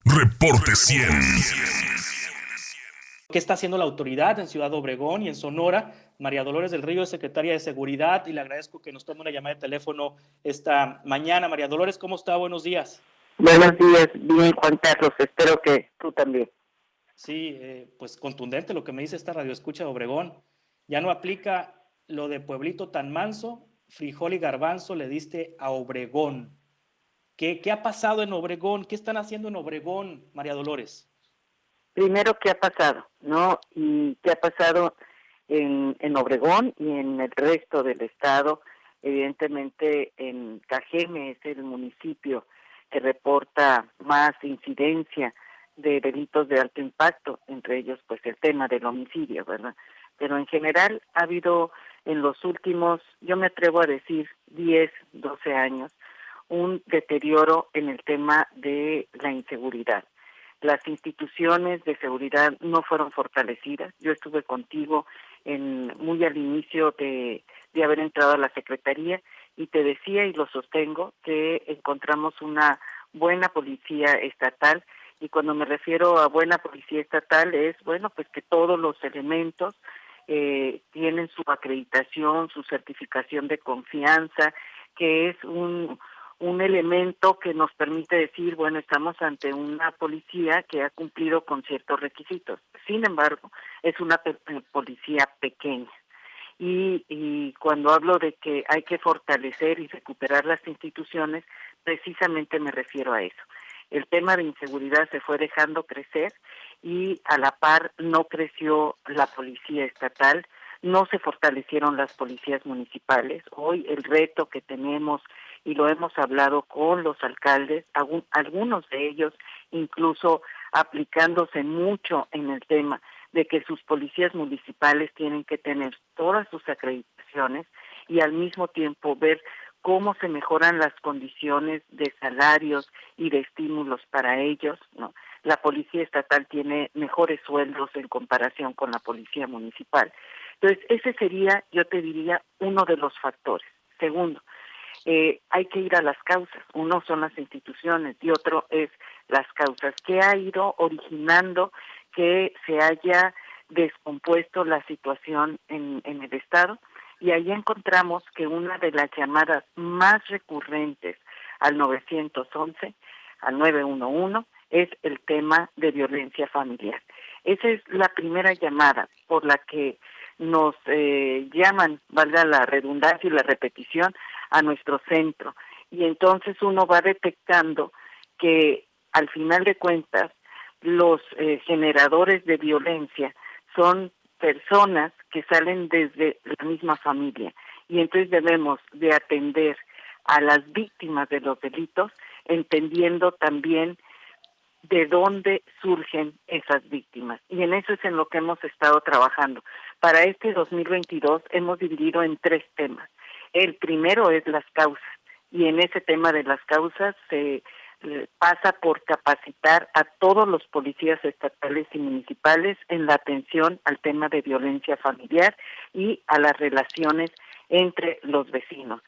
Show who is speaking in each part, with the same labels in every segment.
Speaker 1: Reporte 100.
Speaker 2: ¿Qué está haciendo la autoridad en Ciudad Obregón y en Sonora? María Dolores del Río es secretaria de Seguridad y le agradezco que nos tome una llamada de teléfono esta mañana. María Dolores, ¿cómo está? Buenos días.
Speaker 3: Buenos días, bien Juan Carlos, espero que tú también.
Speaker 2: Sí, pues contundente lo que me dice esta radioescucha de Obregón. Ya no aplica lo de pueblito tan manso, frijol y garbanzo le diste a Obregón. ¿Qué ha pasado en Obregón? ¿Qué están haciendo en Obregón, María Dolores?
Speaker 3: Primero, ¿qué ha pasado? ¿No? Y qué ha pasado en Obregón y en el resto del estado. Evidentemente, en Cajeme es el municipio que reporta más incidencia de delitos de alto impacto, entre ellos pues el tema del homicidio, ¿verdad? Pero en general ha habido en los últimos, yo me atrevo a decir, 10, 12 años, un deterioro en el tema de la inseguridad. Las instituciones de seguridad no fueron fortalecidas. Yo estuve contigo muy al inicio de haber entrado a la Secretaría y te decía y lo sostengo que encontramos una buena policía estatal, y cuando me refiero a buena policía estatal es, bueno, pues que todos los elementos tienen su acreditación, su certificación de confianza, que es un elemento que nos permite decir, bueno, estamos ante una policía que ha cumplido con ciertos requisitos. Sin embargo, es una policía pequeña. Y cuando hablo de que hay que fortalecer y recuperar las instituciones, precisamente me refiero a eso. El tema de inseguridad se fue dejando crecer y a la par no creció la policía estatal, no se fortalecieron las policías municipales. Hoy el reto que tenemos, y lo hemos hablado con los alcaldes, algunos de ellos incluso aplicándose mucho en el tema de que sus policías municipales tienen que tener todas sus acreditaciones y al mismo tiempo ver cómo se mejoran las condiciones de salarios y de estímulos para ellos, ¿no? La policía estatal tiene mejores sueldos en comparación con la policía municipal. Entonces, ese sería, yo te diría, uno de los factores. Segundo, hay que ir a las causas. Uno son las instituciones y otro es las causas. ¿Qué ha ido originando que se haya descompuesto la situación en el Estado? Y ahí encontramos que una de las llamadas más recurrentes al 911, al 911, es el tema de violencia familiar. Esa es la primera llamada por la que nos llaman, valga la redundancia y la repetición, a nuestro centro. Y entonces uno va detectando que al final de cuentas los generadores de violencia son personas que salen desde la misma familia, y entonces debemos de atender a las víctimas de los delitos, entendiendo también de dónde surgen esas víctimas. Y en eso es en lo que hemos estado trabajando. Para este 2022 hemos dividido en 3 temas. El primero es las causas, y en ese tema de las causas se pasa por capacitar a todos los policías estatales y municipales en la atención al tema de violencia familiar y a las relaciones entre los vecinos.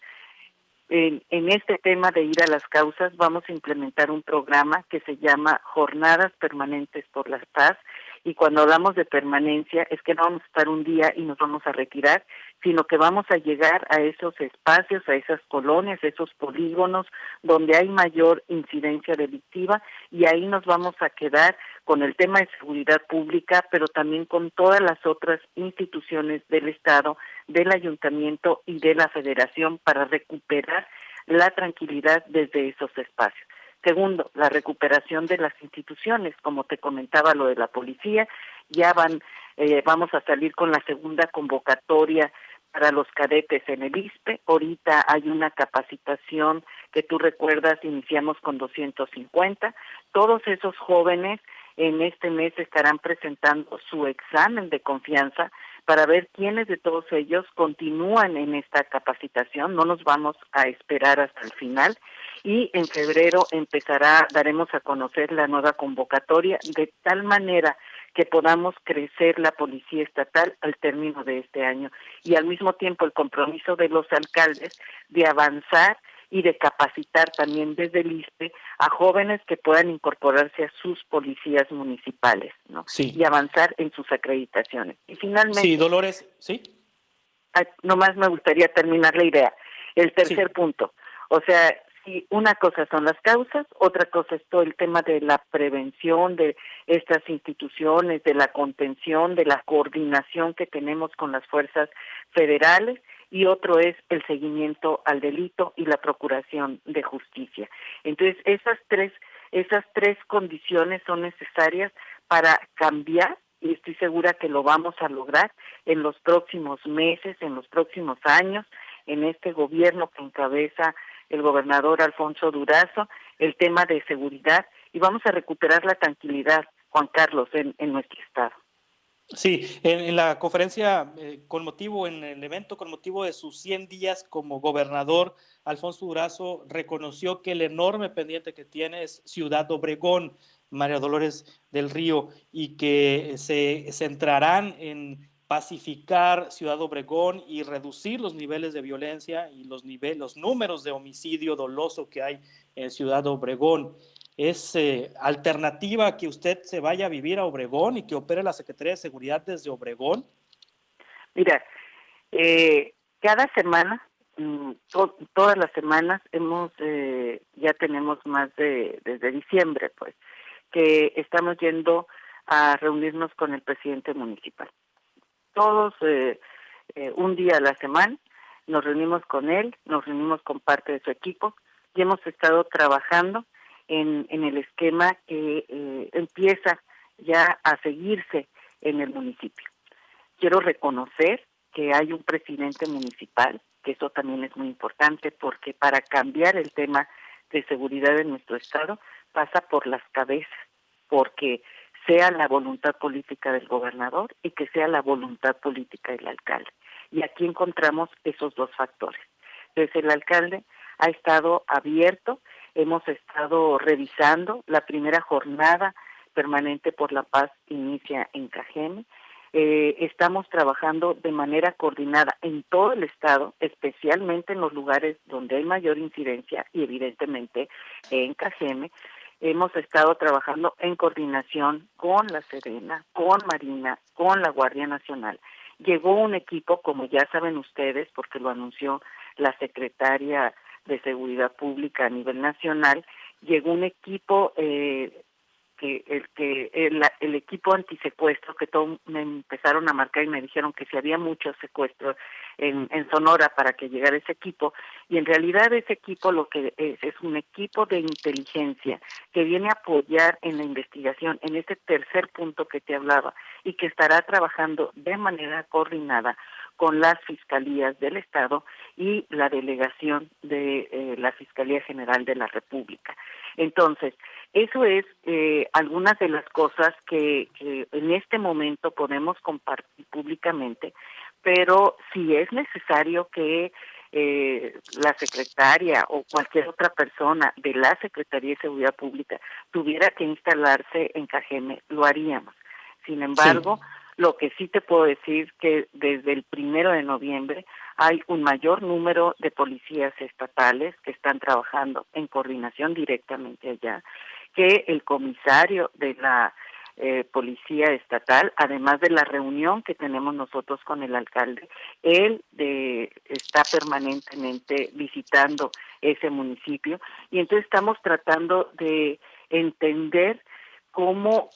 Speaker 3: En este tema de ir a las causas vamos a implementar un programa que se llama Jornadas Permanentes por la Paz, y cuando hablamos de permanencia es que no vamos a estar un día y nos vamos a retirar, sino que vamos a llegar a esos espacios, a esas colonias, a esos polígonos donde hay mayor incidencia delictiva, y ahí nos vamos a quedar con el tema de seguridad pública, pero también con todas las otras instituciones del Estado, del Ayuntamiento y de la Federación para recuperar la tranquilidad desde esos espacios. Segundo, la recuperación de las instituciones, como te comentaba lo de la policía, ya vamos a salir con la segunda convocatoria para los cadetes en el ISSSTE. Ahorita hay una capacitación que tú recuerdas, iniciamos con 250. Todos esos jóvenes en este mes estarán presentando su examen de confianza para ver quiénes de todos ellos continúan en esta capacitación. No nos vamos a esperar hasta el final, y en febrero daremos a conocer la nueva convocatoria, de tal manera que podamos crecer la policía estatal al término de este año, y al mismo tiempo el compromiso de los alcaldes de avanzar y de capacitar también desde el ISSSTE a jóvenes que puedan incorporarse a sus policías municipales, ¿no? Y
Speaker 2: Sí,
Speaker 3: avanzar en sus acreditaciones. Y
Speaker 2: sí,
Speaker 3: finalmente,
Speaker 2: Dolores, sí,
Speaker 3: nomás me gustaría terminar la idea. El tercer
Speaker 2: sí,
Speaker 3: punto, o sea, si una cosa son las causas, otra cosa es todo el tema de la prevención de estas instituciones, de la contención, de la coordinación que tenemos con las fuerzas federales, y otro es el seguimiento al delito y la procuración de justicia. Entonces, esas tres condiciones son necesarias para cambiar, y estoy segura que lo vamos a lograr en los próximos meses, en los próximos años, en este gobierno que encabeza el gobernador Alfonso Durazo, el tema de seguridad, y vamos a recuperar la tranquilidad, Juan Carlos, en nuestro estado.
Speaker 2: sí, en la conferencia en el evento con motivo de sus 100 días como gobernador, Alfonso Durazo reconoció que el enorme pendiente que tiene es Ciudad Obregón, María Dolores del Río, y que se centrarán en pacificar Ciudad Obregón y reducir los niveles de violencia y los números de homicidio doloso que hay en Ciudad Obregón. ¿Es alternativa que usted se vaya a vivir a Obregón y que opere la Secretaría de Seguridad desde Obregón?
Speaker 3: Mira, cada semana, todas las semanas, ya tenemos más desde diciembre, pues, que estamos yendo a reunirnos con el presidente municipal. Todos, un día a la semana, nos reunimos con él, nos reunimos con parte de su equipo, y hemos estado trabajando en el esquema que empieza ya a seguirse en el municipio. Quiero reconocer que hay un presidente municipal, que eso también es muy importante, porque para cambiar el tema de seguridad en nuestro estado pasa por las cabezas, porque sea la voluntad política del gobernador y que sea la voluntad política del alcalde. Y aquí encontramos esos dos factores. Entonces el alcalde ha estado abierto, hemos estado revisando, la primera jornada permanente por la paz inicia en Cajeme. Estamos trabajando de manera coordinada en todo el estado, especialmente en los lugares donde hay mayor incidencia y evidentemente en Cajeme. Hemos estado trabajando en coordinación con la Sedena, con Marina, con la Guardia Nacional. Llegó un equipo, como ya saben ustedes, porque lo anunció la secretaria de Seguridad Pública a nivel nacional, llegó un equipo el equipo antisecuestro, que todos me empezaron a marcar y me dijeron que si había muchos secuestros en Sonora para que llegara ese equipo, y en realidad ese equipo lo que es un equipo de inteligencia que viene a apoyar en la investigación, en este tercer punto que te hablaba, y que estará trabajando de manera coordinada con las fiscalías del Estado y la delegación de la Fiscalía General de la República. Entonces, eso es algunas de las cosas que en este momento podemos compartir públicamente, pero si es necesario que la secretaria o cualquier otra persona de la Secretaría de Seguridad Pública tuviera que instalarse en Cajeme, lo haríamos. Sin
Speaker 2: Sí,
Speaker 3: embargo, lo que sí te puedo decir que desde el 1 de noviembre hay un mayor número de policías estatales que están trabajando en coordinación directamente allá, que el comisario de la policía estatal, además de la reunión que tenemos nosotros con el alcalde, él está permanentemente visitando ese municipio, y entonces estamos tratando de entender cómo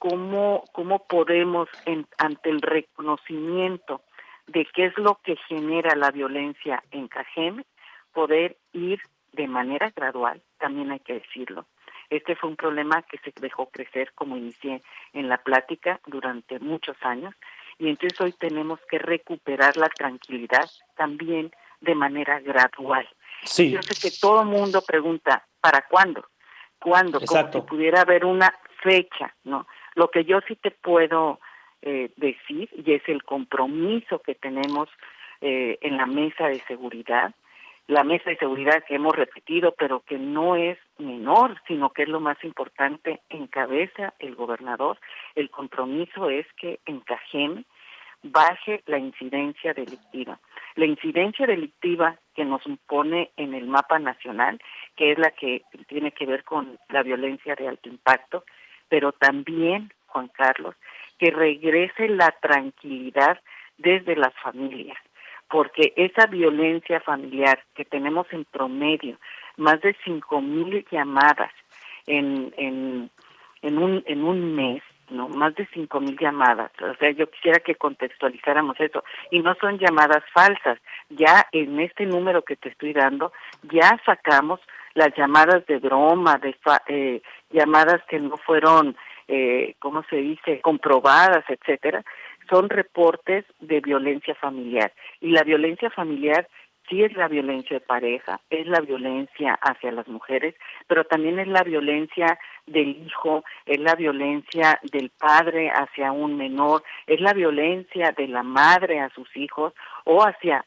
Speaker 3: podemos, ante el reconocimiento de qué es lo que genera la violencia en Cajeme, poder ir de manera gradual, también hay que decirlo. Este fue un problema que se dejó crecer, como inicié en la plática, durante muchos años, y entonces hoy tenemos que recuperar la tranquilidad también de manera gradual. Y
Speaker 2: sí,
Speaker 3: yo sé que todo el mundo pregunta, ¿para cuándo? ¿Cuándo? Como si
Speaker 2: exacto.
Speaker 3: pudiera haber una fecha, ¿no? Lo que yo sí te puedo decir, y es el compromiso que tenemos en la mesa de seguridad, la mesa de seguridad que hemos repetido, pero que no es menor, sino que es lo más importante, encabeza el gobernador. El compromiso es que en Cajeme baje la incidencia delictiva. La incidencia delictiva que nos pone en el mapa nacional, que es la que tiene que ver con la violencia de alto impacto, pero también, Juan Carlos, que regrese la tranquilidad desde las familias, porque esa violencia familiar que tenemos en promedio, más de 5,000 llamadas en un mes, ¿no? Más de 5,000 llamadas. O sea, yo quisiera que contextualizáramos eso. Y no son llamadas falsas. Ya en este número que te estoy dando, ya sacamos las llamadas de broma, llamadas que no fueron, ¿cómo se dice?, comprobadas, etcétera. Son reportes de violencia familiar. Y la violencia familiar sí es la violencia de pareja, es la violencia hacia las mujeres, pero también es la violencia del hijo, es la violencia del padre hacia un menor, es la violencia de la madre a sus hijos o hacia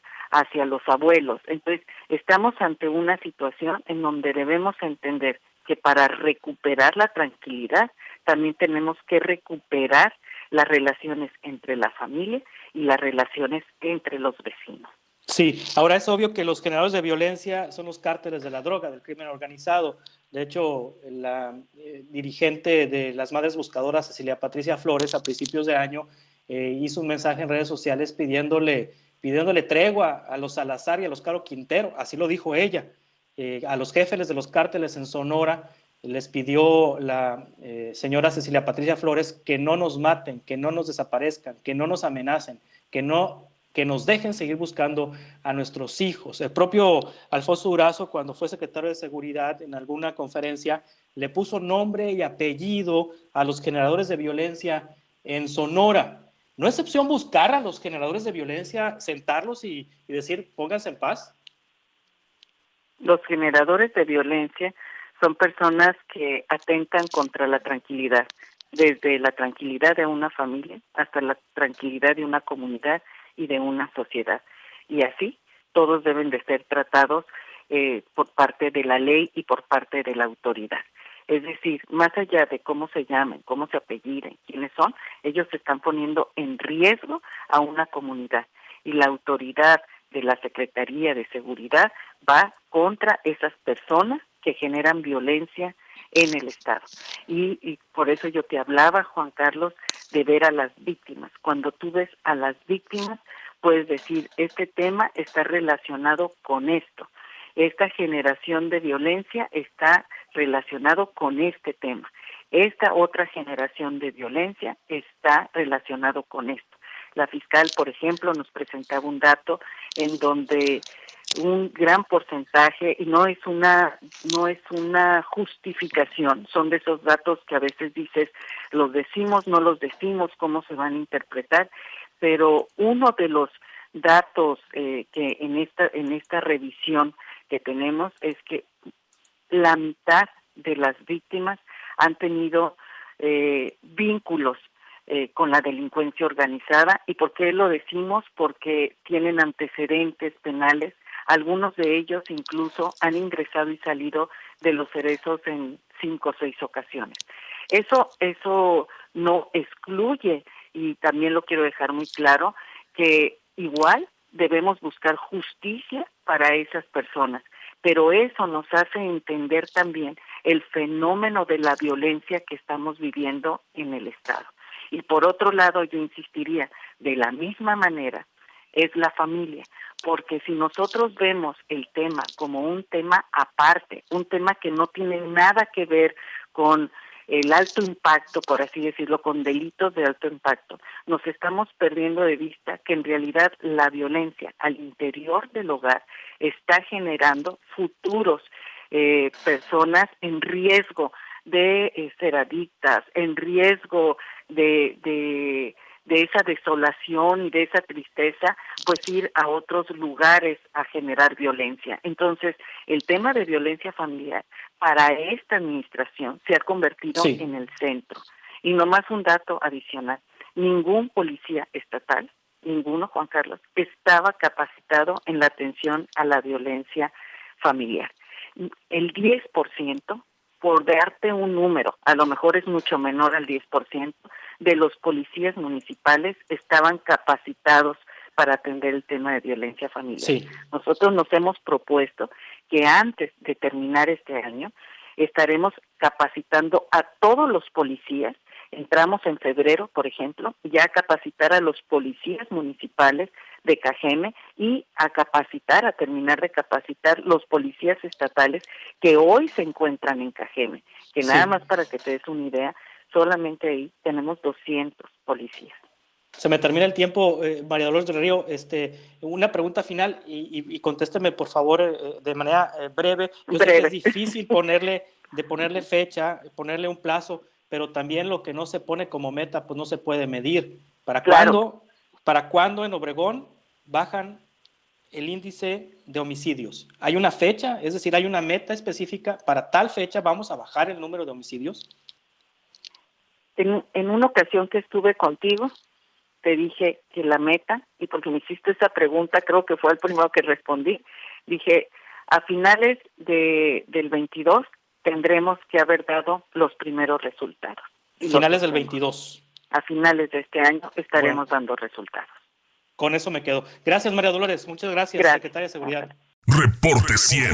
Speaker 3: los abuelos. Entonces, estamos ante una situación en donde debemos entender que para recuperar la tranquilidad, también tenemos que recuperar las relaciones entre la familia y las relaciones entre los vecinos.
Speaker 2: Sí, ahora es obvio que los generadores de violencia son los cárteles de la droga, del crimen organizado. De hecho, la dirigente de las Madres Buscadoras, Cecilia Patricia Flores, a principios de año, hizo un mensaje en redes sociales pidiéndole tregua a los Salazar y a los Caro Quintero, así lo dijo ella. A los jefes de los cárteles en Sonora les pidió la señora Cecilia Patricia Flores que no nos maten, que no nos desaparezcan, que no nos amenacen, que nos dejen seguir buscando a nuestros hijos. El propio Alfonso Durazo, cuando fue secretario de Seguridad, en alguna conferencia, le puso nombre y apellido a los generadores de violencia en Sonora. ¿No es opción buscar a los generadores de violencia, sentarlos y decir, pónganse en paz?
Speaker 3: Los generadores de violencia son personas que atentan contra la tranquilidad, desde la tranquilidad de una familia hasta la tranquilidad de una comunidad y de una sociedad. Y así, todos deben de ser tratados por parte de la ley y por parte de la autoridad. Es decir, más allá de cómo se llamen, cómo se apelliden, quiénes son, ellos se están poniendo en riesgo a una comunidad. Y la autoridad de la Secretaría de Seguridad va contra esas personas que generan violencia en el Estado. Y por eso yo te hablaba, Juan Carlos, de ver a las víctimas. Cuando tú ves a las víctimas, puedes decir, este tema está relacionado con esto. Esta generación de violencia está relacionado con este tema. Esta otra generación de violencia está relacionado con esto. La fiscal, por ejemplo, nos presentaba un dato en donde un gran porcentaje, y no es una justificación, son de esos datos que a veces dices, los decimos, no los decimos, cómo se van a interpretar, pero uno de los datos que en esta revisión que tenemos es que la mitad de las víctimas han tenido vínculos con la delincuencia organizada. ¿Y por qué lo decimos? Porque tienen antecedentes penales. Algunos de ellos incluso han ingresado y salido de los cerezos en 5 o 6 ocasiones. Eso no excluye, y también lo quiero dejar muy claro, que igual debemos buscar justicia para esas personas, pero eso nos hace entender también el fenómeno de la violencia que estamos viviendo en el Estado. Y por otro lado, yo insistiría, de la misma manera, es la familia, porque si nosotros vemos el tema como un tema aparte, un tema que no tiene nada que ver con el alto impacto, por así decirlo, con delitos de alto impacto, nos estamos perdiendo de vista que en realidad la violencia al interior del hogar está generando futuros personas en riesgo de ser adictas, en riesgo de esa desolación y de esa tristeza, pues ir a otros lugares a generar violencia. Entonces, el tema de violencia familiar para esta administración se ha convertido en el centro. Y nomás un dato adicional, ningún policía estatal, ninguno, Juan Carlos, estaba capacitado en la atención a la violencia familiar. El 10%, por darte un número, a lo mejor es mucho menor al 10%, de los policías municipales estaban capacitados para atender el tema de violencia familiar.
Speaker 2: Sí.
Speaker 3: Nosotros nos hemos propuesto que antes de terminar este año estaremos capacitando a todos los policías. Entramos en febrero, por ejemplo, ya a capacitar a los policías municipales de Cajeme y a terminar de capacitar los policías estatales que hoy se encuentran en Cajeme, que nada más para que te des una idea, solamente ahí tenemos 200 policías.
Speaker 2: Se me termina el tiempo, María Dolores del Río. Una pregunta final y contésteme, por favor, de manera breve. Yo sé que es difícil ponerle fecha, ponerle un plazo, pero también lo que no se pone como meta, pues no se puede medir. ¿Para cuándo en Obregón bajan el índice de homicidios? ¿Hay una fecha? Es decir, ¿hay una meta específica? ¿Para tal fecha vamos a bajar el número de homicidios?
Speaker 3: En una ocasión que estuve contigo, te dije que la meta, y porque me hiciste esa pregunta, creo que fue el primero que respondí, dije, a finales del 22 tendremos que haber dado los primeros resultados.
Speaker 2: Finales del 22.
Speaker 3: A finales de este año estaremos dando resultados.
Speaker 2: Con eso me quedo. Gracias, María Dolores. Muchas gracias. Secretaria de Seguridad.
Speaker 1: Reporte 100.